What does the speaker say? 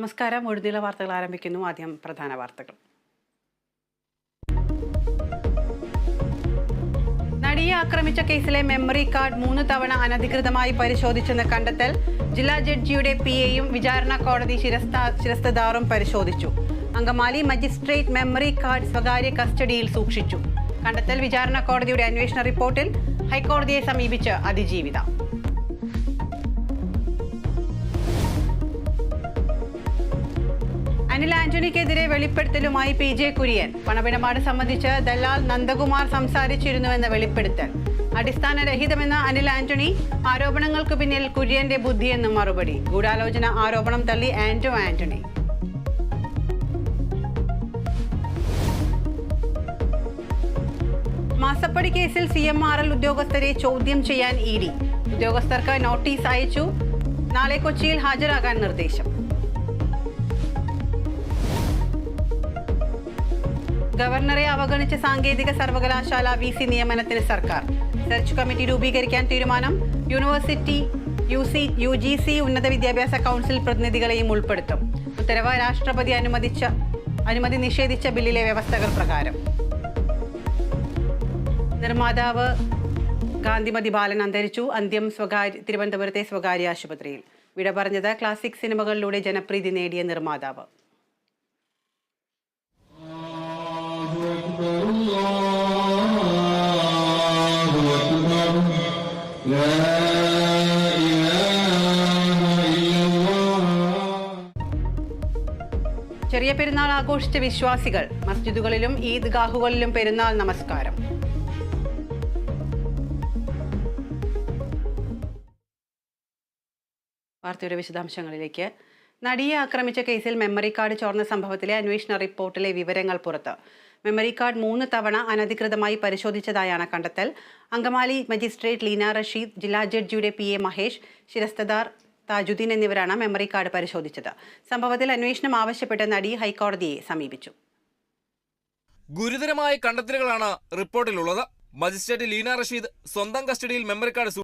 നമസ്കാരം. ഒഴുതിയുള്ള വാർത്തകൾ ആരംഭിക്കുന്നു. ആദ്യം പ്രധാന വാർത്തകൾ. നടിയെ ആക്രമിച്ച കേസിലെ മെമ്മറി കാർഡ് 3 തവണ അനധികൃതമായി പരിശോധിച്ചെന്ന് കണ്ടെത്തൽ. ജില്ലാ ജഡ്ജിയുടെ PAയും വിചാരണ കോടതി ശിരസ്തദാറും പരിശോധിച്ചു. അങ്കമാലി മജിസ്ട്രേറ്റ് മെമ്മറി കാർഡ് സ്വകാര്യ കസ്റ്റഡിയിൽ സൂക്ഷിച്ചു. കണ്ടെത്തൽ വിചാരണ കോടതിയുടെ അന്വേഷണ റിപ്പോർട്ടിൽ ഹൈക്കോടതിയെ സമീപിച്ച് അതിജീവിത. അനിൽ ആന്റണിക്കെതിരെ വെളിപ്പെടുത്തലുമായി PJ കുര്യൻ. പണമിടപാട് സംബന്ധിച്ച് ദലാൽ നന്ദകുമാർ സംസാരിച്ചിരുന്നുവെന്ന വെളിപ്പെടുത്തൽ അടിസ്ഥാനരഹിതമെന്ന അനിൽ ആന്റണി. ആരോപണങ്ങൾക്ക് പിന്നിൽ കുര്യന്റെ ബുദ്ധിയെന്നും മറുപടി. ഗൂഢാലോചന ആരോപണം തള്ളി ആന്റണി. മാസപ്പടി കേസിൽ CMRL ഉദ്യോഗസ്ഥരെ ചോദ്യം ചെയ്യാൻ ED. ഉദ്യോഗസ്ഥർക്ക് നോട്ടീസ് അയച്ചു. നാളെ കൊച്ചിയിൽ ഹാജരാകാൻ നിർദ്ദേശം. ഗവർണറെ അവഗണിച്ച സാങ്കേതിക സർവകലാശാല VC നിയമനത്തിന് സർക്കാർ. സെർച്ച് കമ്മിറ്റി രൂപീകരിക്കാൻ തീരുമാനം. യൂണിവേഴ്സിറ്റി UGC ഉന്നത വിദ്യാഭ്യാസ കൗൺസിൽ പ്രതിനിധികളെയും ഉൾപ്പെടുത്തും. ഉത്തരവ് രാഷ്ട്രപതി അനുമതി നിഷേധിച്ച ബില്ലിലെ വ്യവസ്ഥകൾ പ്രകാരം. നിർമ്മാതാവ് ഗാന്ധിമതി ബാലൻ അന്തരിച്ചു. അന്ത്യം തിരുവനന്തപുരത്തെ സ്വകാര്യ ആശുപത്രിയിൽ. വിട പറഞ്ഞത് ക്ലാസിക് സിനിമകളിലൂടെ ജനപ്രീതി നേടിയ നിർമ്മാതാവ്. ചെറിയ പെരുന്നാൾ ആഘോഷിച്ച വിശ്വാസികൾ. മസ്ജിദുകളിലും ഈദ്ഗാഹുകളിലും പെരുന്നാൾ നമസ്കാരം. വാർത്തയുടെ വിശദാംശങ്ങളിലേക്ക്. നടിയെ ആക്രമിച്ച കേസിൽ മെമ്മറി കാർഡ് ചോർന്ന സംഭവത്തിലെ അന്വേഷണ റിപ്പോർട്ടിലെ വിവരങ്ങൾ പുറത്ത്. മെമ്മറി കാർഡ് 3 തവണ അനധികൃതമായി പരിശോധിച്ചതായാണ് കണ്ടെത്തൽ. അങ്കമാലി മജിസ്ട്രേറ്റ് ലീന റഷീദ്, ജില്ലാ ജഡ്ജിയുടെ PA മഹേഷ്, ശിരസ്തദാർ താജുദ്ദീൻ എന്നിവരാണ് മെമ്മറി കാർഡ് പരിശോധിച്ചത്. സംഭവത്തിൽ അന്വേഷണം ആവശ്യപ്പെട്ട് നടി ഹൈക്കോടതിയെ സമീപിച്ചു. ഗുരുതരമായ കണ്ടെത്തലുകളാണ് റിപ്പോർട്ടിലുള്ളത്. മജിസ്ട്രേറ്റ് ലീന റഷീദ് സ്വന്തം കസ്റ്റഡിയിൽ മെമ്മറി കാർഡ്